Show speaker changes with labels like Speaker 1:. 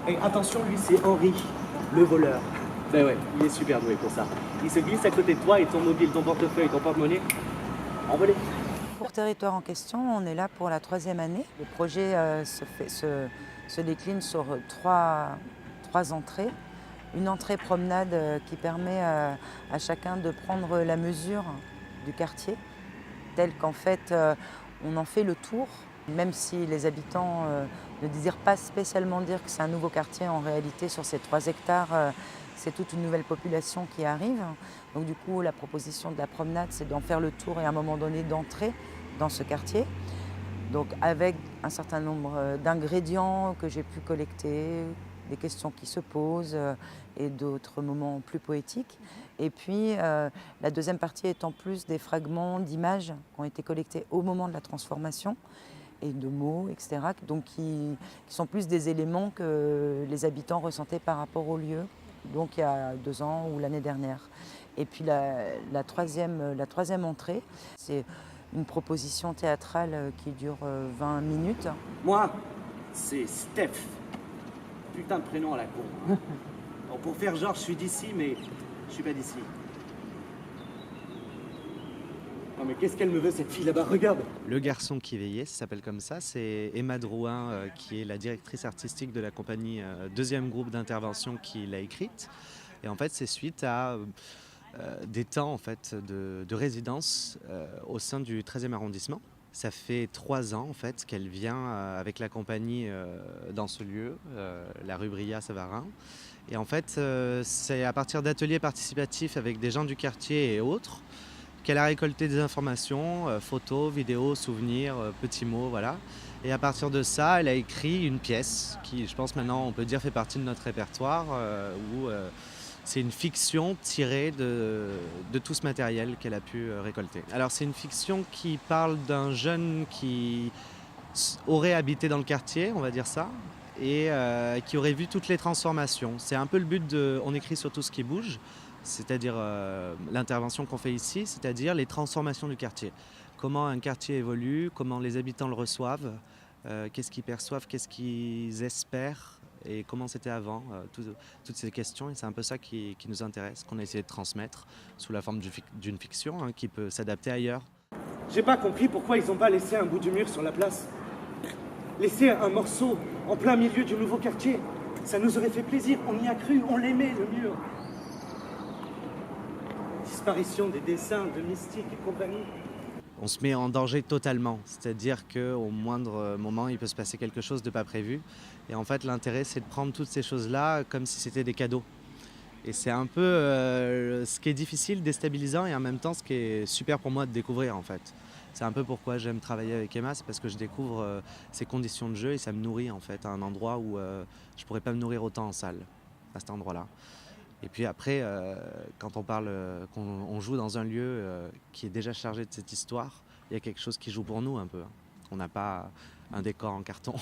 Speaker 1: Et attention, lui, c'est Henri, le voleur. Ben ouais, il est super doué pour ça. Il se glisse à côté de toi et ton mobile, ton portefeuille, ton porte-monnaie, envolé.
Speaker 2: Pour Territoire en question, on est là pour la troisième année. Le projet se décline sur trois entrées. Une entrée promenade qui permet à chacun de prendre la mesure du quartier, tel qu'en fait on en fait le tour. Même si les habitants ne désirent pas spécialement dire que c'est un nouveau quartier, en réalité sur ces 3 hectares, c'est toute une nouvelle population qui arrive. Donc du coup, la proposition de la promenade, c'est d'en faire le tour et à un moment donné d'entrer dans ce quartier. Donc avec un certain nombre d'ingrédients que j'ai pu collecter, des questions qui se posent et d'autres moments plus poétiques. Et puis la deuxième partie étant plus des fragments d'images qui ont été collectés au moment de la transformation et de mots, etc. Donc qui sont plus des éléments que les habitants ressentaient par rapport au lieu, donc il y a 2 ans ou l'année dernière. Et puis la troisième entrée, c'est une proposition théâtrale qui dure 20 minutes.
Speaker 1: Moi, c'est Steph. Putain de prénom à la con. Hein. Bon, pour faire genre, je suis d'ici, mais je suis pas d'ici. Non mais qu'est-ce qu'elle me veut cette fille là-bas? Regarde.
Speaker 3: Le garçon qui veillait, ça s'appelle comme ça, c'est Emma Drouin, qui est la directrice artistique de la compagnie Deuxième Groupe d'Intervention qui l'a écrite. Et en fait, c'est suite à des temps en fait, de résidence au sein du 13e arrondissement. Ça fait 3 ans en fait, qu'elle vient avec la compagnie dans ce lieu, la rue Brillat-Savarin. Et en fait, c'est à partir d'ateliers participatifs avec des gens du quartier et autres qu'elle a récolté des informations, photos, vidéos, souvenirs, petits mots, voilà. Et à partir de ça, elle a écrit une pièce qui, je pense maintenant, on peut dire, fait partie de notre répertoire, où c'est une fiction tirée de tout ce matériel qu'elle a pu récolter. Alors c'est une fiction qui parle d'un jeune qui aurait habité dans le quartier, on va dire ça, et qui aurait vu toutes les transformations. C'est un peu le but de On écrit sur tout ce qui bouge, c'est-à-dire l'intervention qu'on fait ici, c'est-à-dire les transformations du quartier. Comment un quartier évolue, comment les habitants le reçoivent, qu'est-ce qu'ils perçoivent, qu'est-ce qu'ils espèrent et comment c'était avant, toutes ces questions. Et c'est un peu ça qui nous intéresse, qu'on a essayé de transmettre sous la forme d'une fiction hein, qui peut s'adapter ailleurs.
Speaker 1: J'ai pas compris pourquoi ils ont pas laissé un bout du mur sur la place. Laisser un morceau en plein milieu du nouveau quartier. Ça nous aurait fait plaisir, on y a cru, on l'aimait le mur. Disparition des dessins de Mystique et compagnie.
Speaker 3: On se met en danger totalement, c'est-à-dire qu'au moindre moment, il peut se passer quelque chose de pas prévu. Et en fait, l'intérêt, c'est de prendre toutes ces choses-là comme si c'était des cadeaux. Et c'est un peu ce qui est difficile, déstabilisant, et en même temps, ce qui est super pour moi de découvrir, en fait. C'est un peu pourquoi j'aime travailler avec Emma, c'est parce que je découvre ces conditions de jeu et ça me nourrit, en fait, à un endroit où je pourrais pas me nourrir autant en salle, à cet endroit-là. Et puis après, quand on parle, qu'on joue dans un lieu qui est déjà chargé de cette histoire, il y a quelque chose qui joue pour nous un peu. On n'a pas un décor en carton.